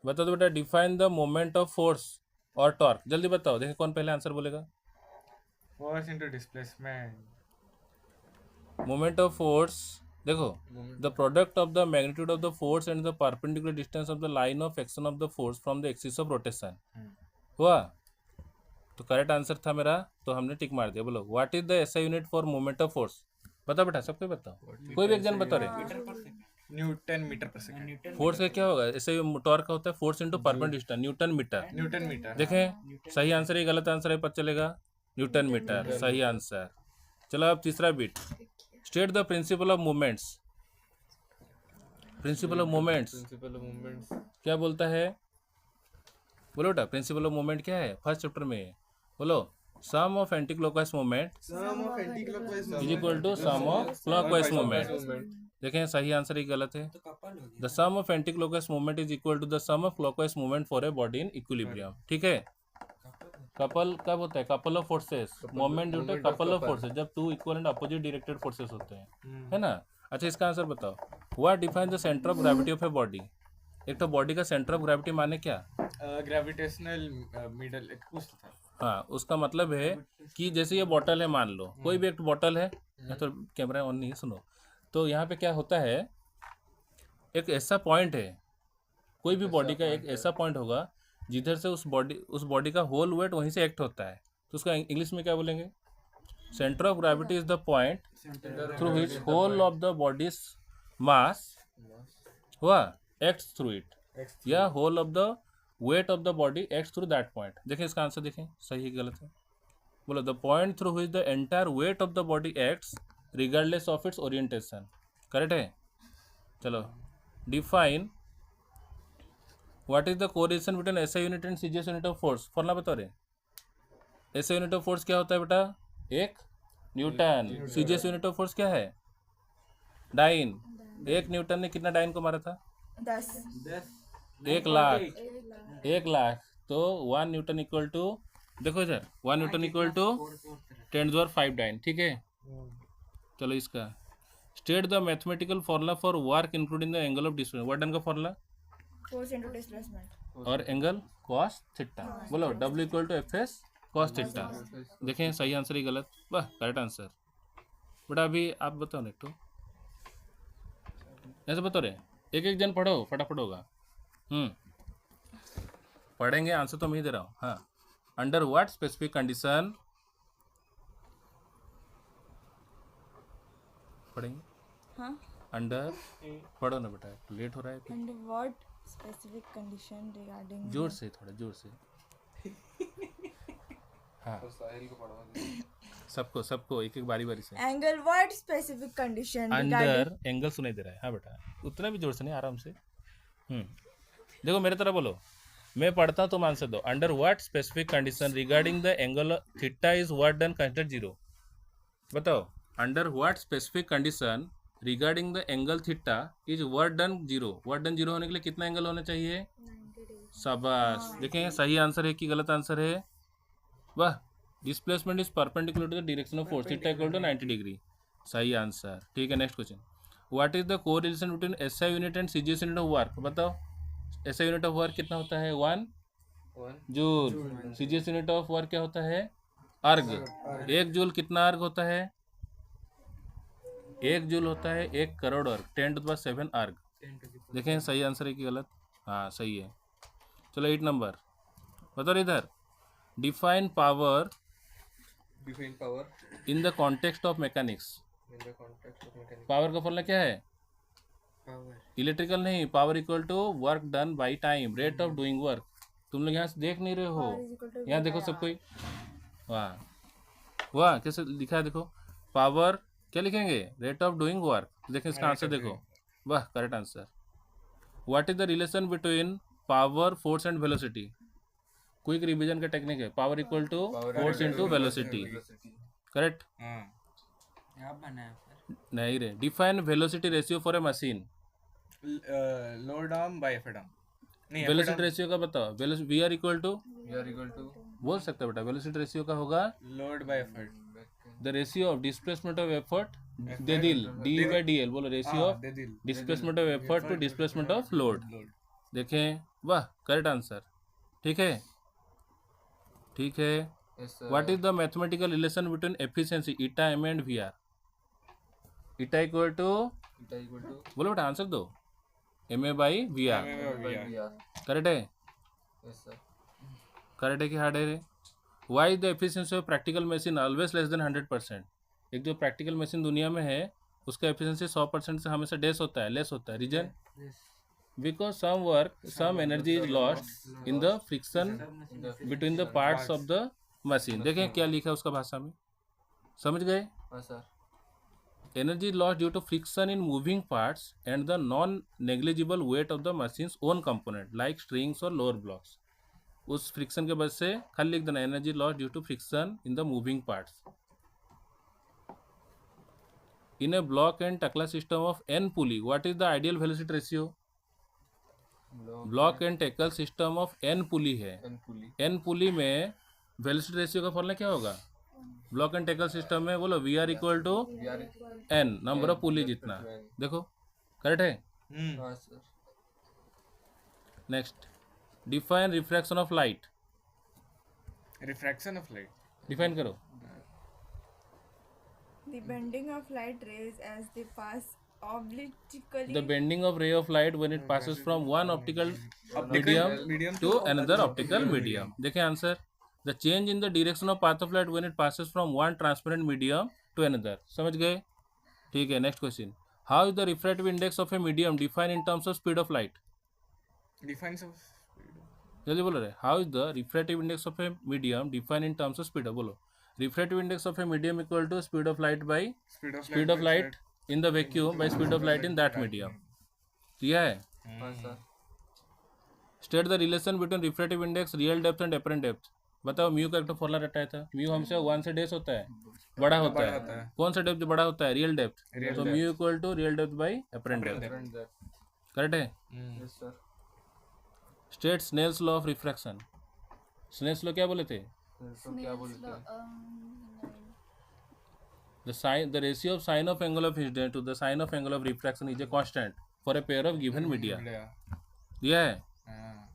बताओ तो बेटा, define the moment of force और टॉर्क। जल्दी बताओ, देखिए कौन पहले आंसर बोलेगा। Force into displacement. Moment of force, देखो, the product of the magnitude of the force and the perpendicular distance of the line of action of the force from the axis of rotation. हुआ? तो correct answer था मेरा, तो हमने टिक मार दिया। बोलो, what is the SI unit for moment of force. बताओ बेटा, सबको बताओ, कोई भी एक जन बता रहे। Newton metre per second. Force का क्या होगा, ऐसे टॉर्क का होता है force into perpendicular distance, newton metre. Newton metre. देखें, सही आंसर है गलत आंसर है, पता चलेगा। न्यूटन मीटर सही आंसर। चलो अब तीसरा bit, state the principle of movements. Principle of movements क्या बोलता है, बोलो बेटा, प्रिंसिपल ऑफ मूवमेंट क्या है, फर्स्ट चैप्टर में। बोलो, sum of anti clockwise movement is equal to sum of clockwise movement. देखें, सही आंसर ही गलत है। The sum of anti clockwise movement is equal to the sum of clockwise movement for a body in equilibrium. ठीक है। Couple कब होता है, couple of forces, movement due to couple of forces, जब two equal and opposite directed forces होते हैं, है ना। अच्छा, इसका आंसर बताओ, what define the centre of gravity of a body. एक तो बॉडी का सेंटर ऑफ ग्रेविटी माने क्या, ग्रेविटेशनल मिडल कुछ था। हाँ, उसका मतलब है कि जैसे ये बॉटल है, मान लो कोई भी एक बॉटल है, या तो कैमरा ऑन नहीं है, सुनो। तो यहाँ पे क्या होता है, एक ऐसा पॉइंट है, कोई भी बॉडी का एक ऐसा पॉइंट होगा जिधर से उस बॉडी का होल वेट वहीं से एक्ट होता है, तो उसका इंग्लिश में क्या बोलेंगे, centre of gravity is the point through which whole of the body's mass हुआ एक्ट्स थ्रू इट, या whole of the weight of the body acts through that point. देखें इसका आंसर, देखें सही है गलत है। बोलो, the point through which the entire weight of the body acts regardless of its orientation. Correct है। चलो, define what is the correlation between SI unit and CGS unit of force. Formula बता रहे, एसआई यूनिट ऑफ फोर्स क्या होता है बेटा, एक Newton. CGS unit of force क्या है, डाइन। एक न्यूटन ने कितना डाइन को मारा था, 10। 1,00,000। 1,00,000, तो 1 न्यूटन इक्वल टू, देखो इधर, 1 न्यूटन इक्वल टू 10⁵ डाइन। ठीक है। चलो इसका, state the mathematical formula for work including the angle of displacement. Work done का फॉर्मूला फोर्स इनटू डिस्प्लेसमेंट और एंगल कॉस थीटा। बोलो, W equal to F S cos theta. देखें, सही answer ही गलत, वाह करेक्ट आंसर। बेटा अभी आप बताओ ना, एक तो ऐसे बता रहे, एक एक जन पढ़ो, फटाफट होगा। पढ़ेंगे, आंसर तो मैं ही दे रहा हूँ। हाँ, अंडर व्हाट स्पेसिफिक कंडीशन, पढ़ेंगे। हाँ, अंडर, पढ़ो ना बेटा, लेट हो रहा है फिर। Under what specific condition regarding जोर से, थोड़ा जोर से। हाँ, सबको एक एक बारी बारी से। Angle what specific condition under, angle सुनाई दे रहा है, हाँ बेटा, उतना भी जोर से नहीं, आराम से। देखो मेरे तरह बोलो, मैं पढ़ता हूँ तुम आंसर दो। Under what specific condition regarding the angle theta is work done consider 0। बताओ, under what specific condition regarding the angle theta is work done 0। Work done 0 होने के लिए कितना एंगल होना चाहिए, शाबाश। देखें, सही आंसर है कि गलत आंसर है, वाह। Displacement is perpendicular to the direction of force, theta equal to 90 degree. सही आंसर। ठीक है, next question, what is the correlation between SI unit and CGS unit of work. बताओ, एसआई यूनिट ऑफ वर्क कितना होता है, 1 joule. CGS unit of work क्या होता है, अर्ग। 1 जूल कितना अर्ग होता है, 1 जूल होता है 1 करोड़ अर्ग, 10⁷ अर्ग। देखें, सही आंसर है कि गलत, हाँ सही है। चलो 8 नंबर, बताओ इधर, define power in the context of mechanics. Power का फॉर्मूला क्या है, इलेक्ट्रिकल नहीं, power equal to work done by time, rate of doing work. तुम लोग यहाँ से देख नहीं रहे हो, यहाँ देखो सब कोई, वाह वाह, कैसे लिखा है देखो, पावर क्या लिखेंगे, रेट ऑफ डूइंग वर्क। देखें इसका आंसर देखो, वाह correct answer. What is the relation between power, force and velocity. Quick revision का टेक्निक है, power equal to force into velocity. Correct नहीं रे, define velocity ratio for a machine. Load arm by effort arm, नहीं velocity ratio का बताओ, we R equal to बोल सकते हो बेटा, वेलोसिटी रेशियो का होगा load by effort, the ratio of displacement of effort दे दिल, डी/dl। बोलो, ratio of displacement of effort to displacement of load. देखें, वाह, करेक्ट आंसर। ठीक है, ठीक है। Yes, sir. What is the mathematical relation between efficiency eta M and V R? Eta equal to, Eta equal to बोलो बेटा आंसर दो, M A by V R. by VR. Correct है, Yes, sir. करेक्ट है कि hard है? Why is the efficiency of practical machine always less than 100%? एक जो प्रैक्टिकल मशीन दुनिया में है उसका एफिशिएंसी 100% से हमेशा लेस होता है। Reason? Because some energy is lost in the friction between the parts of the machine. देखें क्या लिखा है उसका भाषा में, समझ गए? हाँ sir. Energy lost due to friction in moving parts and the non-negligible weight of the machine's own component like strings or lower blocks. उस फ्रिक्शन के वजह से खाली लिख देना, energy loss due to friction in the moving parts. In a block and tackle system of n pulley what is the ideal velocity ratio? Block and tackle system of n pulley है, And pulley. N पुली में velocity ratio का formula क्या होगा? Block and tackle system में बोलो V R equal to VR. N, number of pulley जितना। देखो correct है। हाँ सर। Next, define refraction of light. Refraction of light. डिफाइन करो। The bending of light rays as they pass obliquely. The bending of ray of light when it passes from one optical medium to another optical medium. देखें answer, the change in the direction of path of light when it passes from one transparent medium to another. समझ गए? ठीक है, next question, how is the refractive index of a medium define in terms of speed of light? Defines of जल्दी बोलो रे, how is the refractive index of a medium define in terms of speed of, बोलो। Refractive index of a medium equal to speed of light by speed of light in the vacuum by speed of light in that medium. किया है? हाँ sir. State the relation between refractive index real depth and apparent depth. बताओ, mu का एक तो formula रटा था, mu हमसे 1 से डेस होता है, बड़ा होता है। कौन सा डेप्थ जो बड़ा होता है? Real depth. तो mu equal to real depth by apparent depth. And that. Correct है? Yes sir. State Snell's law of refraction. Snell's law क्या बोले थे? तो क्या बोलते हैं? The ratio of sine of angle of incidence to the sine of angle of refraction is a constant for a pair of given media. दिया है? हाँ.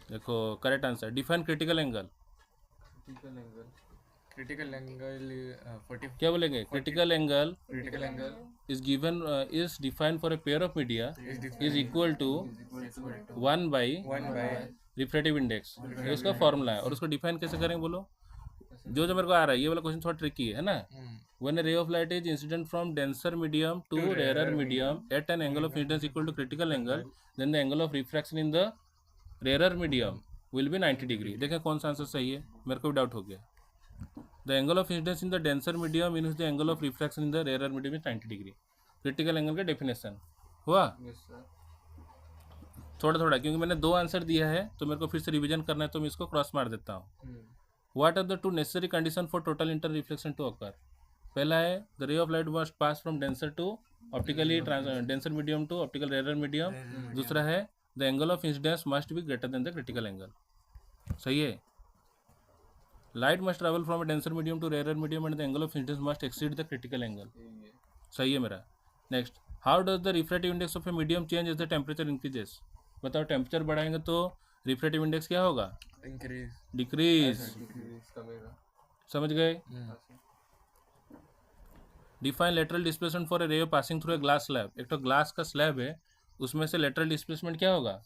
देखो correct answer. Define critical angle. Critical angle. Critical angle 40. क्या बोलेंगे? Critical angle Critical angle is given is defined for a pair of media is equal to Equal to 1 by 1 by refractive index. ये उसका formula है। और उसको define कैसे करेंगे बोलो? जो मेरे को आ रहा है, ये वाला क्वेश्चन थोड़ा ट्रिकी है ना। When a ray of light is incident from denser medium to rarer medium at an angle of incidence equal to critical angle, then the angle of refraction in the rarer medium will be 90 degree। देखें कौन सा answer सही है, मेरे को भी doubt हो गया। The angle of incidence in the denser medium means the angle of refraction in the rarer medium is 90 degree। Critical angle का डेफिनेशन हुआ Yes sir. थोड़ा थोड़ा, क्योंकि मैंने 2 आंसर दिया है तो मेरे को फिर से रिवीजन करना है, तो मैं इसको क्रॉस मार देता हूँ। What are the two necessary conditions for total inter reflection to occur? पहला है the ray of light must pass from denser to optically denser medium to optical rare medium. दूसरा है the angle of incidence must be greater than the critical angle. सही है? Light must travel from denser medium to rare medium and the angle of incidence must exceed the critical angle. सही है मेरा। Next, how does the refractive index of a medium change as the temperature increases? बताओ, temperature बढ़ाएंगे तो refractive index क्या होगा? increase. Decrease. कमेगा। समझ गए? Define lateral displacement for a रे passing through a glass slab. एक तो ग्लास का स्लैब है, उसमें से लेटरल डिस्प्लेसमेंट क्या होगा?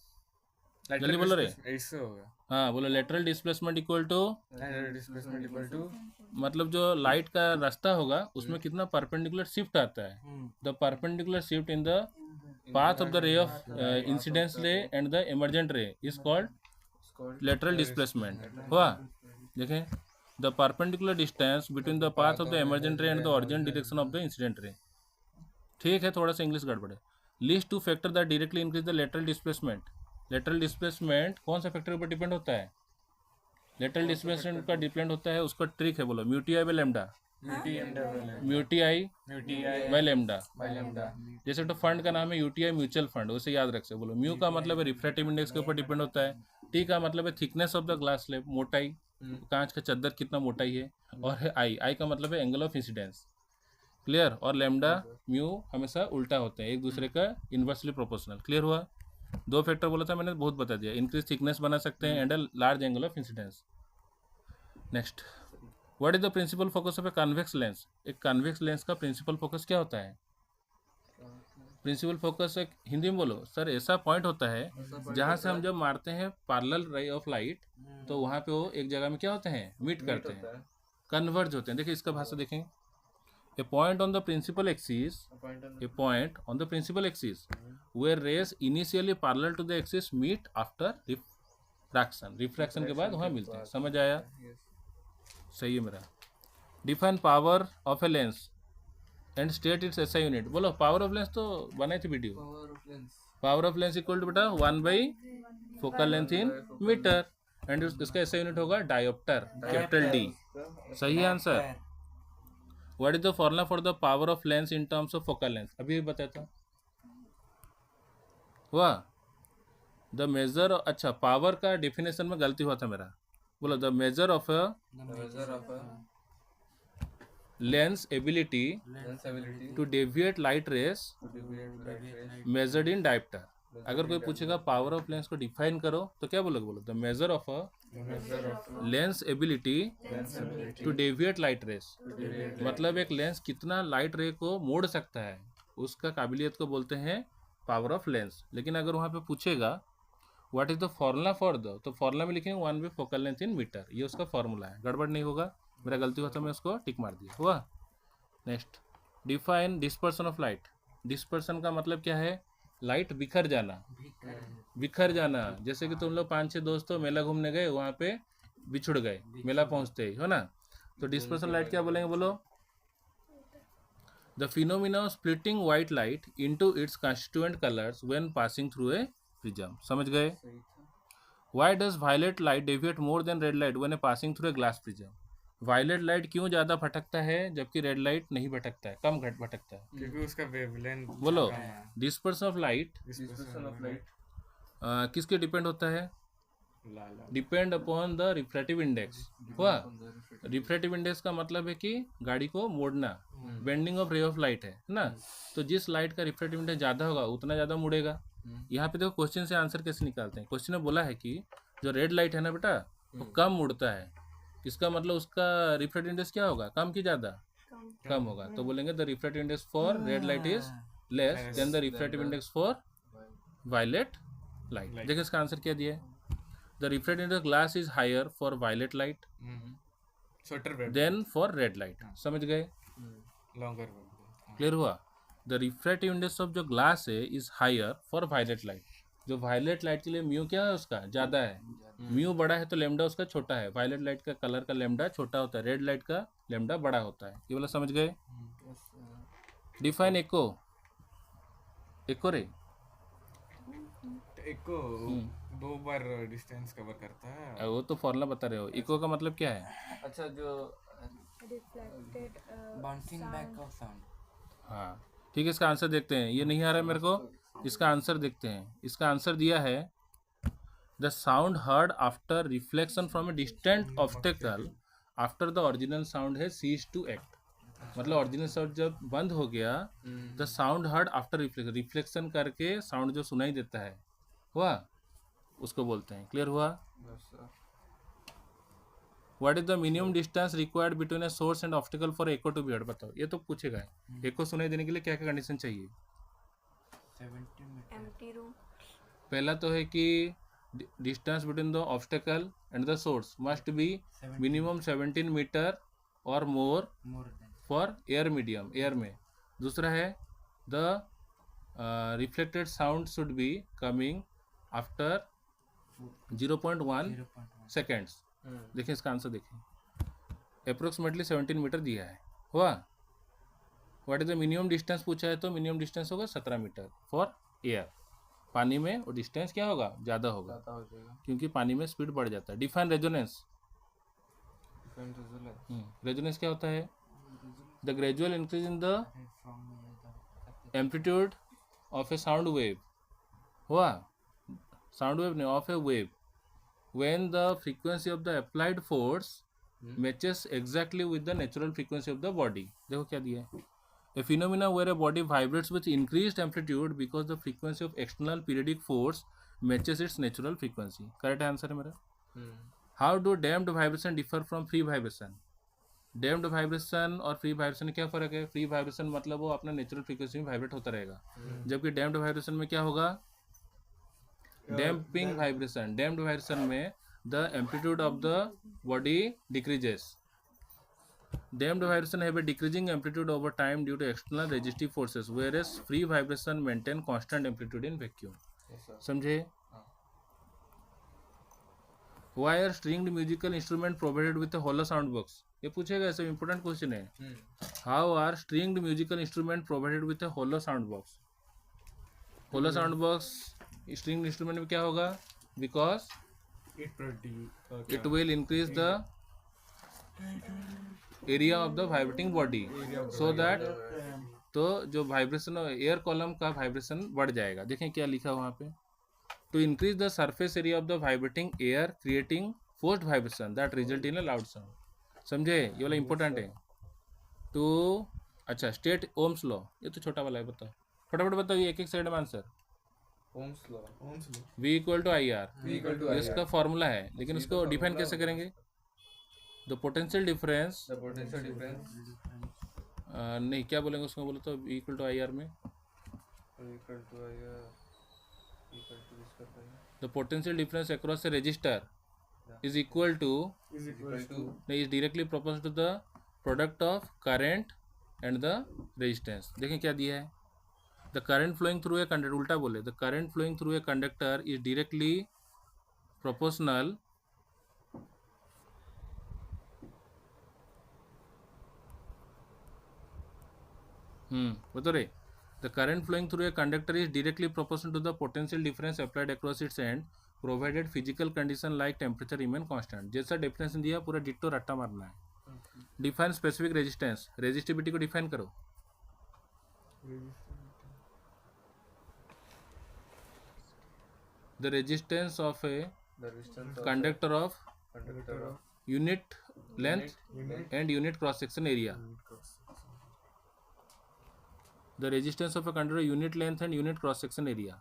जल्दी बोलो रे। ऐसे होगा. हाँ बोलो, lateral displacement equal to, Lateral displacement equal to मतलब जो लाइट का रास्ता होगा उसमें कितना परपेंडिकुलर शिफ्ट आता है। The perpendicular shift in the path of the ray of incidence रे एंड द इमर्जेंट रे इज कॉल्ड लेटरल डिस्प्लेसमेंट। हुआ? देखें, the perpendicular distance between the path of the emergent रे and the original direction of the incident ray. ठीक है, थोड़ा सा English गड़बड़ है। List two factor that directly increase the lateral displacement. Lateral displacement कौन सा फैक्टर पर डिपेंड होता है? लेटरल डिस्प्लेसमेंट का डिपेंड होता है, उसका ट्रिक है, बोलो म्यूटीआई बाई लेमडा। म्यूटीआई बाई लेमडा। जैसे तो फंड का नाम है यूटीआई म्यूचुअल फंड, उसे याद रख से। बोलो, म्यू का मतलब है रिफ्रैक्टिव इंडेक्स के ऊपर डिपेंड होता है। टी का मतलब है thickness of the glass slab, मोटाई, कांच का चद्दर कितना मोटाई है। और आई का मतलब है एंगल ऑफ इंसिडेंस। क्लियर? और लेमडा म्यू हमेशा उल्टा होते हैं, एक दूसरे का इन्वर्सली प्रोपोर्शनल। क्लियर हुआ? दो फैक्टर बोला था मैंने, बहुत बता दिया। इंक्रीज थिकनेस बना सकते हैं and a large angle of incidence. Next, what is the principal focus of a convex lens? एक कन्वेक्स लेंस का प्रिंसिपल फोकस क्या होता है? प्रिंसिपल फोकस एक हिंदी में बोलो सर। ऐसा पॉइंट होता है जहाँ से हम जब मारते हैं पैरेलल रे ऑफ लाइट, तो वहाँ पे वो एक जगह में क्या होते हैं, मीट करते हैं, कन्वर्ज होते हैं। देखिए इसका भाषा देखें, a point on the principal axis, a point on the principal axis where rays initially parallel to the axis meet after refraction के बाद वहाँ मिलते हैं। समझ आया? सही है मेरा। Define power of a lens and state its SI unit. बोलो पावर ऑफ लेंस तो बनाई थी video. Power of lens equal to बेटा 1/, focal length in metre, and इसका एसआई यूनिट होगा डायोप्टर, कैपिटल डी। सही है answer. What is the formula for the power of lens in terms of focal length? अभी बताता हूँ। हुआ the measure, अच्छा पावर का डेफिनेशन में गलती हुआ था मेरा। बोलो the measure of a lens ability to deviate light rays measured in dioptre. अगर कोई पूछेगा पावर ऑफ लेंस को डिफाइन करो तो क्या बोलोगे? बोलो the measure of a lens ability to deviate light rays. मतलब एक लेंस कितना लाइट रे को मोड़ सकता है, उसका काबिलियत को बोलते हैं पावर ऑफ लेंस। लेकिन अगर वहाँ पे पूछेगा what is the formula for the, तो फॉर्मूला में लिखेंगे 1/, फोकल लेंथ इन मीटर। ये उसका फॉर्मूला है। गड़बड़ नहीं होगा। मेरा गलती हुआ तो मैं उसको टिक मार दिया। हुआ। Next, define dispersion of light. Dispersion का मतलब क्या है? लाइट बिखर जाना। बिखर जाना, जैसे कि तुम लोग 5-6 दोस्त हो, मेला घूमने गए, वहाँ पे बिछुड़ गए मेला पहुँचते ही, हो ना? तो डिस्पर्सन लाइट क्या बोलेंगे? बोलो the phenomena of splitting white light into its constituent colours when passing through a prism. समझ गए? Why does violet light deviate more than red light when passing through a glass prism? Violet light क्यों ज़्यादा भटकता है जबकि red light नहीं भटकता है, कम घट भटकता है? क्योंकि उसका वेवलेंथ बोलो डिस्पर्सन ऑफ लाइट किसके डिपेंड होता है? Depend upon the refractive index. हुआ। रिफ्रैक्टिव इंडेक्स का मतलब है कि गाड़ी को मोड़ना, bending of ray of light है ना? तो जिस लाइट का रिफ्रैक्टिव इंडेक्स ज़्यादा होगा उतना ज़्यादा मुड़ेगा। यहाँ पे देखो क्वेश्चन से आंसर कैसे निकालते हैं। क्वेश्चन में बोला है कि जो रेड लाइट है ना बेटा, वो कम मुड़ता है। इसका मतलब उसका रिफ्रैक्टिव इंडेक्स क्या होगा? कम की ज़्यादा? कम होगा। तो बोलेंगे the refractive index for red light is less than the refractive index for violet light. देखिए इसका आंसर क्या दिया है? The refractive index glass is higher for violet light than for red light. समझ गए? लॉन्गर क्लियर हुआ? The refractive index of जो glass है is higher for violet light. जो वायलेट लाइट के लिए म्यू क्या है? उसका ज़्यादा है। म्यू बड़ा है तो लेमडा उसका छोटा है। वायलेट लाइट का कलर का लेमडा छोटा होता है, रेड लाइट का लेमडा बड़ा होता है। ये वाला समझ गए? डिफाइन एको। एको रे एको 2 बार डिस्टेंस कवर करता है। वो तो फॉर्मूला बता रहे हो। इको का मतलब क्या है? अच्छा, जो reflected bouncing back sound. Of sound. हाँ ठीक है, इसका आंसर देखते हैं। ये नहीं आ रहा है मेरे को, इसका आंसर देखते हैं। इसका आंसर दिया है the sound heard after reflection from a distant obstacle after the original sound है सीज टू एक्ट। मतलब ओरिजिनल साउंड जब बंद हो गया, the sound heard after reflection करके साउंड जो सुनाई देता है, हुआ, उसको बोलते हैं। क्लियर हुआ? What is the minimum distance required between a source and obstacle for echo to be heard? बताओ। ये तो पूछेगा एको सुनाई देने के लिए क्या क्या कंडीशन चाहिए? 70 मीटर। Empty room. पहला तो है कि distance between the obstacle and the source must be minimum 17 metre और more for air medium, air में। दूसरा है the reflected sound should be coming after 0.1 seconds. देखिए इसका आंसर देखिए, अप्रोक्सीमेटली 17 मीटर दिया है। हुआ? What is the minimum distance पूछा है, तो मिनिमम डिस्टेंस होगा 17 मीटर फॉर एयर। पानी में वो डिस्टेंस क्या होगा? ज़्यादा होगा, क्योंकि पानी में स्पीड बढ़ जाता है। Define resonance. रेजोनेंस क्या होता है? The gradual increase in the amplitude of a sound wave. हुआ? साउंड वेव नहीं, of A wave when the frequency of the applied force matches exactly with the natural frequency of the body। देखो क्या दिया है? A phenomena where a body vibrates with increased amplitude because the frequency of external periodic force matches its natural frequency. Correct answer है मेरा. How do damped vibration differ from free vibration? Damped vibration और free vibration क्या फ़र्क है? Free vibration मतलब वो अपना natural frequency में वाइब्रेट होता रहेगा, जबकि डैम्प्ड वाइब्रेशन में क्या होगा? Damping vibration. डैम्प्ड वाइब्रेशन में the amplitude of the body decreases. Damped vibration have a decreasing amplitude over time due to external resistive forces, whereas free vibration maintain constant amplitude in vacuum. समझे? Why are stringed musical instrument provided with a hollow sound box? ये पूछेगा, ऐसा important question है. How are stringed musical instrument provided with a hollow sound box? Hollow sound box stringed instrument में क्या होगा? Because it will increase the area of the vibrating body, so that तो जो vibration air column का vibration बढ़ जाएगा. देखें क्या लिखा वहाँ पे. To increase the surface area of the vibrating air, creating forced vibration that result in a loud sound. समझे? ये वाला इंपॉर्टेंट है. तो अच्छा, स्टेट ओम्स लॉ, ये तो छोटा वाला है, बताओ फटाफट बताओ. ये एक एक सेकंड में answer. Ohm's law. V equal to I R, इसका फॉर्मूला है, लेकिन उसको डिफाइन कैसे करेंगे? The potential difference. नहीं, क्या बोलेंगे उसको? बोलो तो V equal to I R में the potential difference across a resistor is equal to is directly proportional to the product of current and the resistance. देखें क्या दिया है. the current flowing through a conductor, उल्टा बोले, the current flowing through a conductor is directly proportional बता रहे. The current flowing through a conductor is directly proportional to the potential difference applied across its end, provided physical condition like temperature remain constant. जैसा definition दिया पूरा ditto रट्टा मारना है. Define specific resistance. Resistivity को define करो. The resistance of a conductor of unit length and unit cross section area. The resistance of a conductor, unit length and unit cross section area.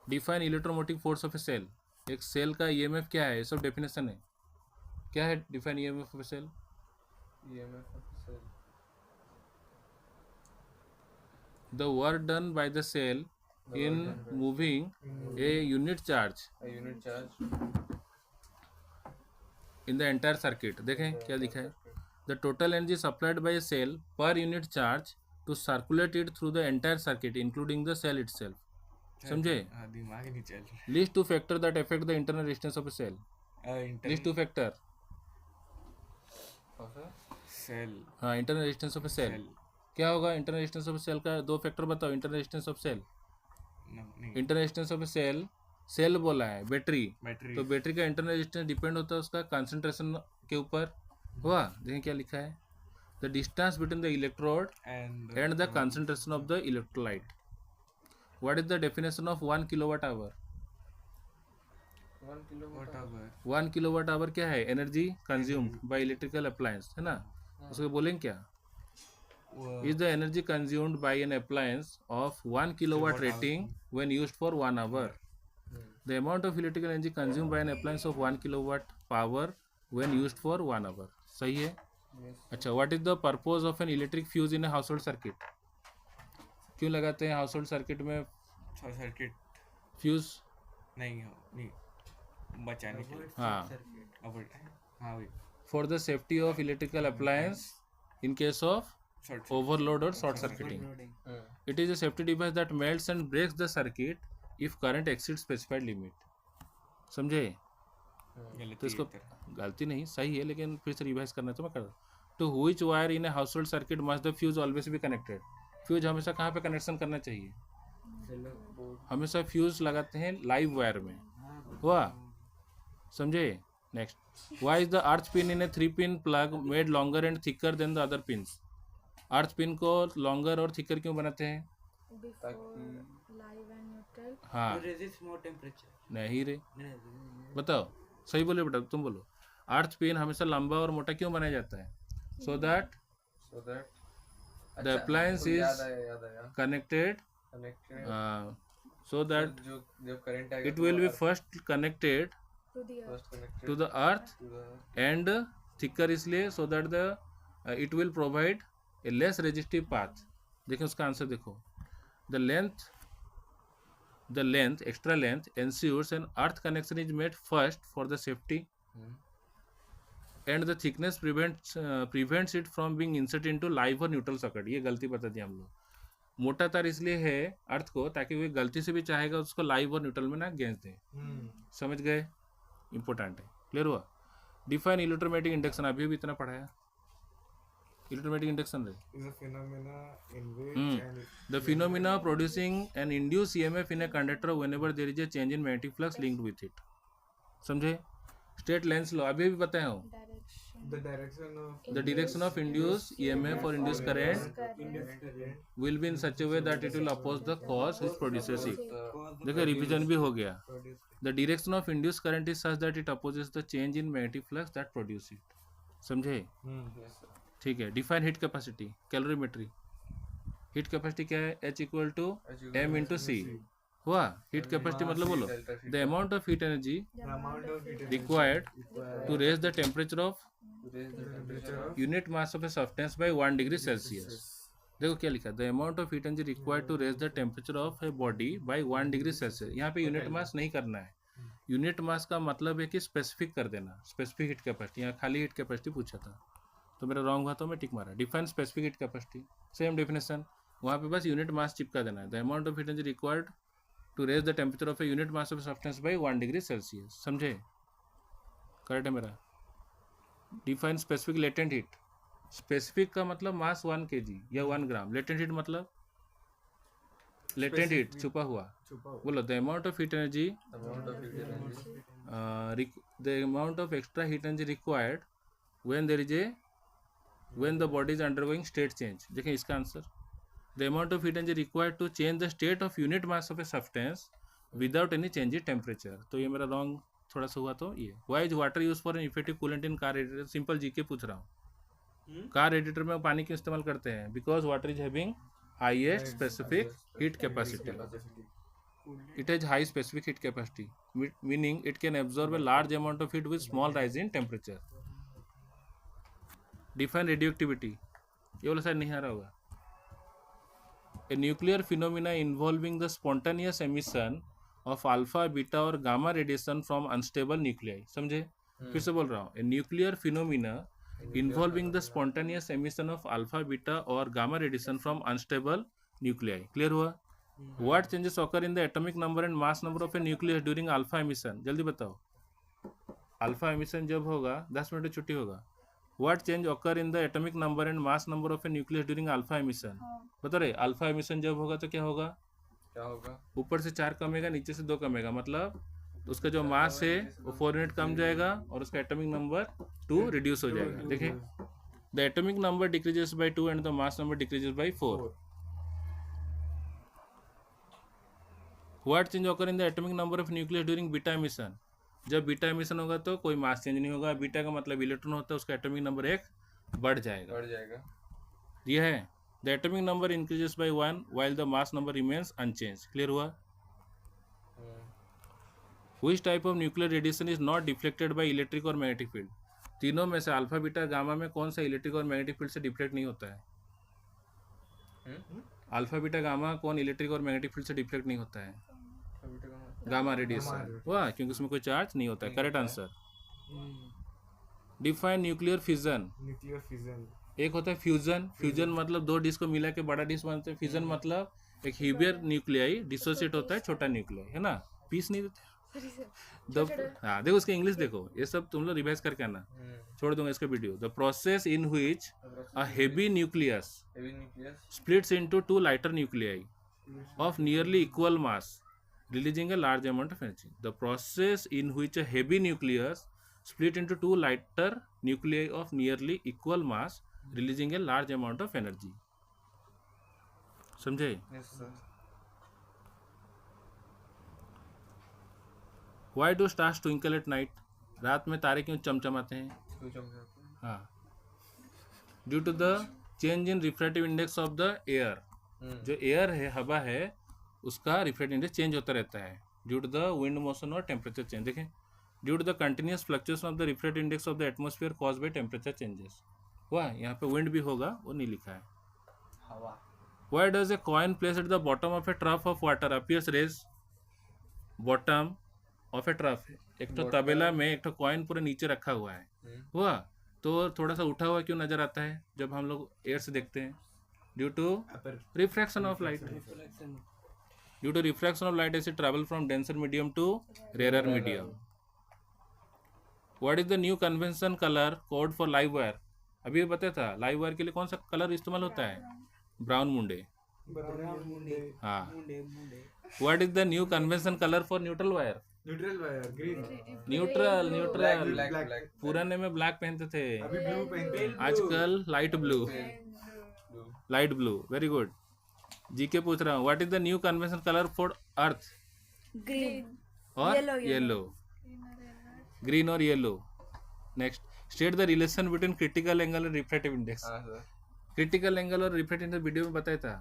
Define electromotive force of a cell. एक cell का EMF क्या है? ये सब definition है. क्या है define EMF of a cell? The work done by the cell in moving a unit charge in the entire circuit. देखें क्या लिखा है. The total energy supplied by a cell per unit charge to circulate it through the entire circuit, including the cell itself. समझे? दिमाग ही नहीं चल रहा. List two factors that affect the internal resistance of a cell. List two factor. Cell. हाँ, internal resistance of a cell. क्या होगा internal resistance of a cell का? दो फैक्टर बताओ. internal resistance of cell. internal resistance of a cell, cell बोला है, battery. तो battery का इंटरनल रेजिस्टेंस डिपेंड होता है उसका कंसंट्रेशन के ऊपर. हुआ? देखें क्या लिखा है. The distance between the electrode and the concentration of the electrolyte. What is the definition of 1 kilowatt hour? 1 kilowatt hour क्या है? Energy consumed by electrical appliance, है ना? उसको बोलेंगे क्या? Is the energy consumed by an appliance of 1 kilowatt rating when used for 1 hour. The amount of electrical energy consumed by an appliance of 1 kilowatt power when used for 1 hour. सही है? अच्छा, what is the purpose of an electric fuse in a household circuit? क्यों लगाते हैं household circuit में circuit fuse? नहीं बचाने के लिए. हाँ, for the safety of electrical appliance in case of overload और short circuiting. It is a safety device that melts and breaks the circuit if current exceeds specified limit. समझे? तो इसको गलती नहीं, सही है, लेकिन फिर से रिवाइज करना तो मैं कर. To which wire in a household circuit must the fuse always be connected. Fuse हमेशा कहाँ पे कनेक्शन करना चाहिए? हमेशा फ्यूज लगाते हैं लाइव वायर में. हुआ? समझे? Next, why is the earth pin in A 3-pin plug made longer and thicker than the other pins? Earth pin को लॉन्गर और थिकर क्यों बनाते हैं? हाँ, नहीं रे, बताओ. सही बोले बेटा, तुम बोलो. अर्थ पिन हमेशा लंबा और मोटा क्यों बनाया जाता है? So that The appliance is याद आया connected कनेक्टेड so that जो जब करंट आएगा it will be first connected to the earth. First connected to the earth and thicker इसलिए so that the it will provide a less resistive path. देखो उसका answer देखो. The length extra length ensures an earth connection is made first for the safety and the thickness prevents it from being inserted into live or neutral socket. ये गलती बता दी हम लोग. मोटा तार इसलिए है अर्थ को ताकि वो गलती से भी चाहेगा उसको लाइव और न्यूट्रल में ना गैस दे. समझ गए? इंपॉर्टेंट है. क्लियर हुआ? डिफाइन इलेक्ट्रोमैग्नेटिक इंडक्शन अभी भी इतना पढ़ाया. इलेक्ट्रोमैग्नेटिक इंडक्शन रे is a phenomena in which an the phenomena producing an induced EMF in a conductor whenever there is a change in magnetic flux linked with it. समझे? Straight lens लो अभी भी बताया हूँ. Direction. the direction of The direction of induced EMF or induced current induced current will be in such a way that it will oppose the cause which produces it. देखो revision भी हो गया. The direction of induced current is such that it opposes the change in magnetic flux that produce it. समझे? ठीक है. Define heat capacity calorimetry. Heat capacity क्या है? H equal to M into C. हुआ? Heat capacity मतलब बोलो the amount of heat energy the amount of heat energy required to raise the temperature of temperature of unit mass of a substance by 1 degree Celsius. देखो क्या लिखा. The amount of heat energy required to raise the temperature of a body by 1 degree Celsius. यहाँ पे unit mass नहीं करना है. Unit mass का मतलब है कि स्पेसिफिक कर देना. Specific heat capacity. यहाँ खाली हीट कैपेसिटी पूछा था तो मेरा रॉन्ग हुआ तो मैं टिक मारा. Define specific heat capacity same definition. वहाँ पे बस यूनिट मास चिपका देना है. The amount of heat energy required to raise the temperature of a unit mass of substance by 1 degree Celsius. समझे? करेक्ट है मेरा. Define specific latent heat. Specific का मतलब मास 1 kg या 1 ग्राम. लेटेंट हीट मतलब लेटेंट हीट छुपा हुआ. बोलो the amount of heat energy the amount of extra heat energy required when the body is undergoing state change. देखें इसका answer. The amount of heat energy required to change the state of unit mass of a substance without any change in temperature. तो ये मेरा wrong थोड़ा सा हुआ तो ये. Why is water used for an effective coolant in car radiator? Simple GK पूछ रहा हूँ. कार रेडिएटर में पानी क्यों इस्तेमाल करते हैं? Because water is having highest specific heat capacity. It has high specific heat capacity, meaning it can absorb a large amount of heat with small rise in temperature. Define radioactivity. ये वाला शायद नहीं आ रहा होगा. A nuclear phenomena involving the spontaneous emission of alpha, beta और gamma radiation from unstable nuclei. समझे? फिर से बोल रहा हूँ. A nuclear phenomena involving the spontaneous emission of alpha, beta और gamma radiation from unstable nuclei. Clear हुआ? What changes occur in the atomic number and mass number of a nucleus during alpha emission? जल्दी बताओ. Alpha emission जब होगा 10 minute छुट्टी होगा. What change occur in the atomic number and mass number of a nucleus during alpha emission? बता रहे alpha emission जब होगा तो क्या होगा? क्या होगा? ऊपर से 4 कमेगा नीचे से 2 कमेगा. मतलब उसका जो मास है वो 4 यूनिट कम जाएगा और उसका एटॉमिक नंबर 2 रिड्यूस हो जाएगा. देखिए the atomic number decreases by 2 and the mass number decreases by 4. What change occur in the atomic number of nucleus during beta emission? जब बीटा एमिशन होगा तो कोई मास चेंज नहीं होगा. बीटा का मतलब इलेक्ट्रॉन होता है, उसका एटॉमिक नंबर 1 बढ़ जाएगा. ये है the atomic number increases by 1 while the mass number remains unchanged. Clear हुआ? Which type of nuclear radiation is not deflected by electric और मैग्नेटिक फील्ड? तीनों में से अल्फा बीटा गामा में कौन सा इलेक्ट्रिक और मैग्नेटिक फील्ड से डिफ्लेक्ट नहीं होता है? अल्फा बीटा गामा कौन इलेक्ट्रिक और मैग्नेटिक फील्ड से डिफ्लेक्ट नहीं होता है? Gamma radiation. वाह, क्योंकि उसमें कोई चार्ज नहीं होता है. Correct answer. Define nuclear fission. nuclear fission एक होता है फ्यूजन. फ्यूजन मतलब 2 डिस्क को मिला के बड़ा डिस्क बनते हैं. फिजन मतलब एक हीवियर न्यूक्लियाई डिसोसिएट होता है छोटा न्यूक्लियाई, है ना? पीस नहीं देते. हाँ देखो उसका इंग्लिश देखो. ये सब तुम लोग रिवाइज करके आना. छोड़ दूंगा इसका video. The process in which a heavy nucleus splits into 2 lighter nuclei of nearly equal mass, releasing a large amount of energy. The process in which a heavy nucleus split into 2 lighter nuclei of nearly equal mass, releasing a large amount of energy. समझे? Yes, sir. Why do stars twinkle at night? रात में तारे क्यों चमचमाते हैं? क्यों चमकाते हैं? हाँ, due to the change in refractive index of the air. जो एयर है, हवा है, उसका रिफ्रैक्टिव इंडेक्स चेंज होता रहता है due to the wind motion और टेम्परेचर चेंज। देखें, due to the continuous fluctuation of the refractive index of the atmosphere cause by temperature changes. हुआ, यहाँ पे विंड भी होगा, वो नहीं लिखा है। हवा। Why does a coin placed at the bottom of a trough of water appears raised? Bottom of A trough, एक तो तबेला में एक तो कॉइन पूरे नीचे रखा हुआ है, हुआ तो थोड़ा सा उठा हुआ क्यों नजर आता है जब हम लोग एयर से देखते हैं? Due to refraction of light. Due to refraction of light as travel from denser medium to rare medium. What is the new convention colour code for live wire? अभी बताया था, लाइव वायर के लिए कौन सा कलर इस्तेमाल होता है? ब्राउन मुंडे। हाँ। What is the new convention colour for neutral wire? Neutral wire green, neutral neutral black. पुराने में ब्लैक पहनते थे, अभी ब्लू पहनते हैं। आजकल light blue. Light blue, very good. GK पूछ रहा हूँ, what is the new convention colour for earth? Green और Yellow, येलो, ग्रीन और yellow. Next, state the relation between critical angle और रिफ्रैक्टिव इंडेक्स। हाँ सर। क्रिटिकल एंगल और refractive index video में बताया था।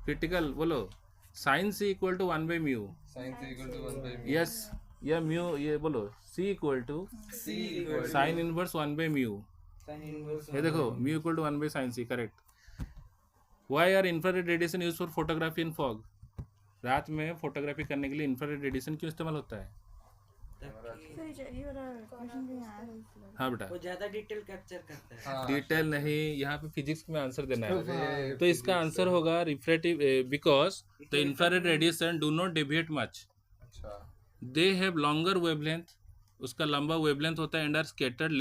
क्रिटिकल बोलो, sine C equal to 1/μ। Sine C equal to 1/μ। Yes, या म्यू, ये बोलो C equal to C equal sine inverse 1/μ। ये देखो, mu equal to 1/sin c, correct. Why are infrared radiation use for photography in fog? रात में photography करने के लिए इंफ्रारेड रेडिएशन क्यों इस्तेमाल होता है? हाँ बेटा, वो ज्यादा डिटेल कैप्चर करता है। हाँ, डिटेल नहीं, यहाँ पे फिजिक्स में आंसर देना है। तो इसका आंसर होगा refractive, because the infrared radiation do not deviate much, अच्छा। दे हैव लॉन्गर वेवलेंथ, उसका लंबा वेवलेंथ होता है, and are scattered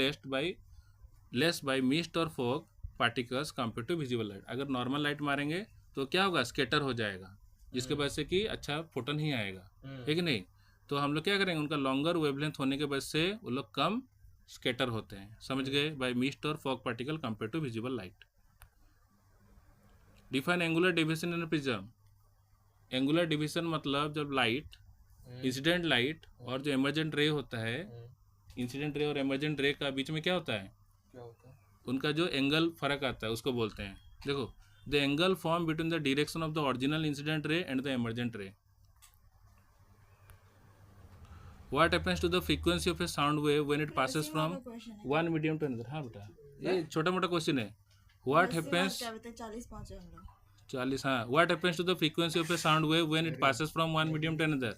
less by mist और fog particles compare to visible light. अगर नॉर्मल लाइट मारेंगे तो क्या होगा? स्कैटर हो जाएगा, जिसके वजह से कि अच्छा फोटोन ही आएगा, है कि नहीं? तो हम लोग क्या करेंगे, उनका लॉन्गर वेवलेंथ होने के वजह से वो लोग कम स्कैटर होते हैं, समझ गए? बाय मिस्ट और fog particle compare to visible light. Define angular division in prism. Angular division मतलब जब लाइट, इंसिडेंट लाइट और जो एमर्जेंट रे होता है, इंसिडेंट रे और एमर्जेंट रे का बीच में क्या होता है? क्या होता है? उनका जो एंगल फर्क आता है उसको बोलते हैं। देखो, the angle form between the direction of the original incident ray and the emergent ray. What happens to the frequency of a sound wave when it passes from one medium to another? हाँ बेटा, ये छोटा मोटा question है। What happens 40 पहुंचे हम लोग। 40, हाँ। What happens to the frequency of a sound wave when it passes from one medium to another?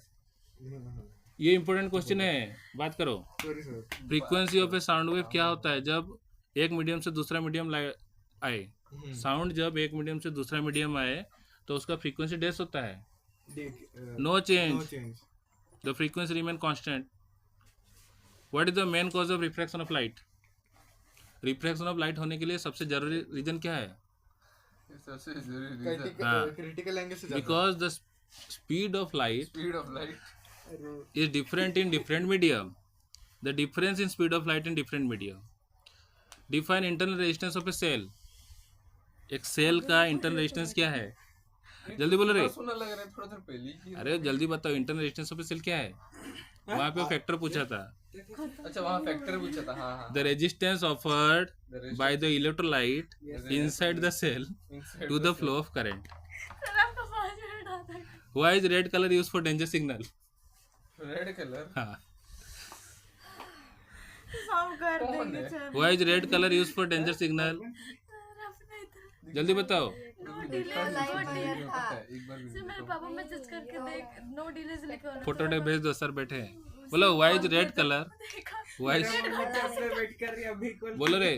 ये इंपॉर्टेंट क्वेश्चन है, बात करो। Sorry sir, frequency of a sound wave क्या होता है? जब एक मीडियम से दूसरा मीडियम आए, साउंड जब एक मीडियम से दूसरा मीडियम आए तो उसका फ्रीक्वेंसी डेस होता है, no no change, change. The frequency remain constant. What is the main cause of refraction of light? Refraction of light होने के लिए सबसे जरूरी रीजन क्या है? ये सबसे जरूरी रीजन, हाँ। क्रिटिकल एंगल से ज्यादा। Because the speed of light speed of light is different in different medium. The difference in speed of light in different medium. Define internal resistance of a cell. एक cell का internal resistance क्या है? जल्दी बोलो रे। सुना लग रहा है, थोड़ा देर पहले ही। अरे जल्दी बताओ, internal resistance of a cell क्या है? वहाँ पे फैक्टर पूछा था। अच्छा, वहाँ फैक्टर पूछा था। हाँ हाँ। The resistance offered by the electrolyte inside the cell to the flow of current. Why is red color used for danger signal? Red colour. हाँ। सब कर देंगे sir. Why is red color used for danger signal? जल्दी बताओ। एक बार मेरे पापा message करके देख, नो डिले से लिखा हुआ फोटो भेज दो, सर बैठे हैं। बोलो, why is red colour? Why wait कर रही है अभी को। बोलो रे।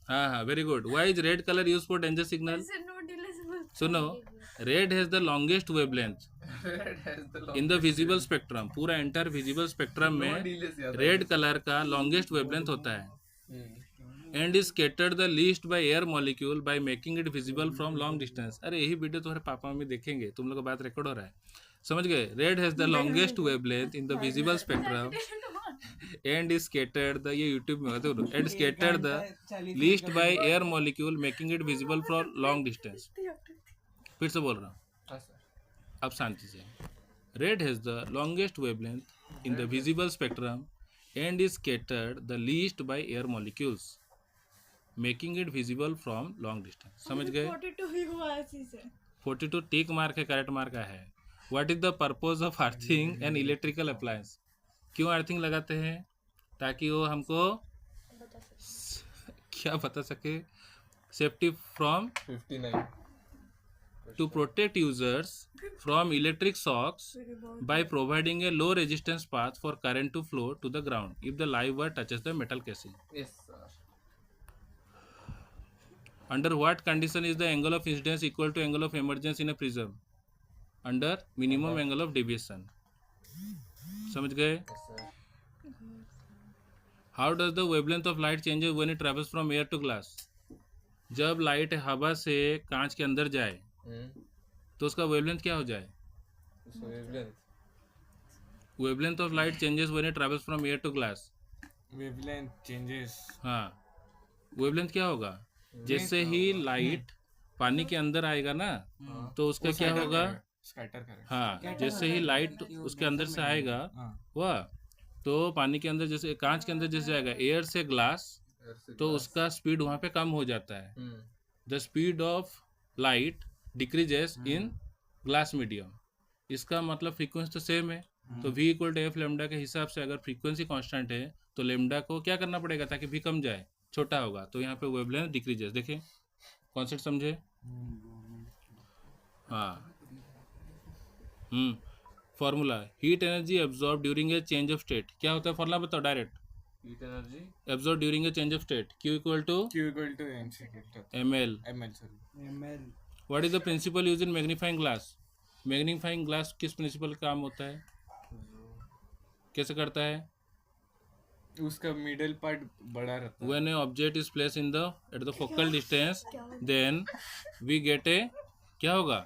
हाँ हाँ, very good. Why is red colour use for danger signal? से नो डिले से सुनो, red has the longest wavelength in the visible spectrum. पूरा एंटायर विजिबल स्पेक्ट्रम में रेड कलर का लॉन्गेस्ट वेवलेंथ होता है, and is scattered the least by air molecule by making it visible from long distance. अरे यही video तुम्हारे papa mummy देखेंगे, तुम लोग का बात रिकॉर्ड हो रहा है, समझ गए? Red has the longest wavelength in the visible spectrum and is scattered the, ये यूट्यूब में होता है, and scattered the least by air molecule making it visible from long distance. फिर से बोल रहा हूँ, अब शांति से। Red has the longest wavelength in the visible spectrum and is scattered the least by air molecules. Making it visible from long distance. समझ गए? 42 ही हुआ ऐसी से 42 टिक मार्क है, करेक्ट मार्क है। What is the purpose of earthing an electrical appliance? क्यों earthing लगाते हैं? ताकि वो हमको क्या बता सके, safety from 59 to protect users from electric shocks by providing a low resistance path for current to flow to the ground if the live wire touches the metal casing. yes sir Under what condition is the angle of incidence equal to angle of emergence in a prism? Under minimum angle of deviation. समझ गए? yes sir How does the wavelength of light changes when it travels from air to glass? जब light हवा से कांच के अंदर जाए तो उसका वेवलेंथ क्या हो जाए? so wavelength wavelength of light changes when it travels from air to glass. wavelength changes हाँ, वेवलेंथ क्या होगा? जैसे ही लाइट पानी के अंदर आएगा ना तो उसका क्या होगा? scatter करेगा। हाँ, जैसे ही लाइट उसके अंदर से आएगा वह तो पानी के अंदर जैसे कांच के अंदर जैसे जाएगा एयर से ग्लास तो उसका स्पीड वहाँ पे कम हो जाता है। The speed of light decreases in glass medium. इसका मतलब फ्रीक्वेंसी तो सेम है, तो v equal to f lambda के हिसाब से अगर फ्रीक्वेंसी कांस्टेंट है तो लेमडा को क्या करना पड़ेगा ताकि v कम जाए, छोटा होगा, तो यहाँ पे वेवलेंथ डिक्रीजेस। देखिए कॉन्सेप्ट समझे? हाँ। Formula heat energy absorb during a change of state. क्या होता है फॉर्मूला बताओ direct. heat energy absorb during a change of state Q equal to Q equal to mc ml। sorry ml what is the principle use in magnifying glass? Magnifying glass किस principle का काम होता है? कैसे करता है? उसका मिडल पार्ट बड़ा रहता है। When an object is placed in the at the focal distance, then we get a क्या होगा?